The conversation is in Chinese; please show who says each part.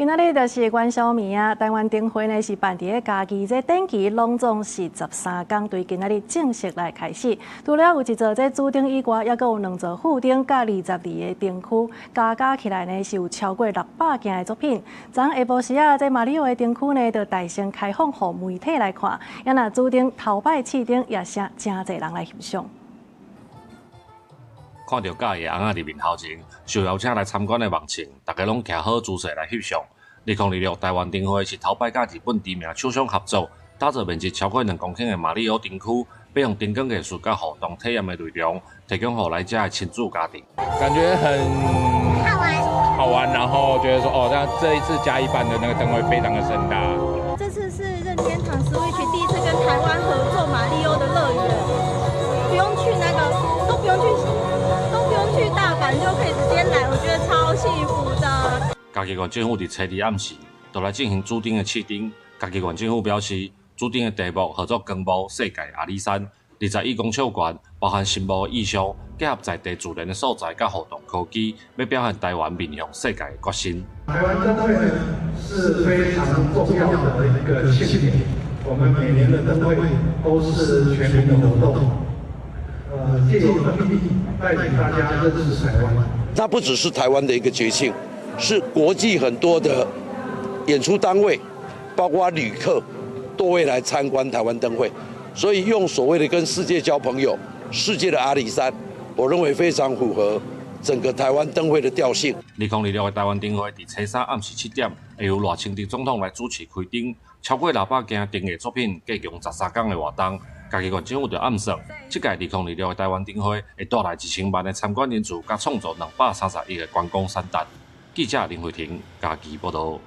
Speaker 1: 今仔日就是元宵暝啊！台湾灯会呢是办伫个家己，这灯期拢总是13天，对今仔日正式来开始。除了有一座这主灯以外，也阁有2座副灯，甲22个灯区，加起来呢是有超过600件的作品。昨下晡时啊，这马里奥的灯区呢，就大声开放，互媒体来看。也若主灯头摆试灯，也是真侪人来翕相。
Speaker 2: 看到假的翁仔入面头前，受邀请来参观的网情，大家拢徛好姿势来翕相。2026台湾灯会是头摆甲日本知名厂商合作，打造面积超过2公顷的马里奥灯区，并用灯光艺术甲互动体验的内容，提供予来遮的亲子家庭。
Speaker 3: 感觉很好玩，然后觉得说那这一次嘉义办的那个灯会非常的盛大。
Speaker 4: 这次是任天堂 Switch 第一次跟台湾合作马里奥的乐园，不用去都不用去大阪就可以直接来，我觉得超幸福的。
Speaker 2: 嘉义县政府伫初二暗时，就来进行主灯的试灯。嘉义县政府表示，主灯的题目合作光幕世界阿里山，21公尺悬，包含新幕意象，结合在地自然的素材甲互动科技，要表现台湾面向世界的决心。
Speaker 5: 台湾灯会是非常重要的一个庆典，我们每年的灯会都是全民的活动。 借由灯会带领大家认识台湾。
Speaker 6: 它不只是台湾的一个节庆，是国际很多的演出单位，包括旅客，都会来参观台湾灯会。所以用所谓的跟世界交朋友，世界的阿里山，我认为非常符合整个台湾灯会的调性。
Speaker 2: 2026的台湾灯会伫初3暗时7点，会由赖清德总统来主持开灯，超过600件灯艺作品，加强13天的活动。 嘉义县政府就暗算，这届2026的台湾灯会会带来1000万的参观人次，甲创造231个观光产值。记者林慧婷，嘉义报道。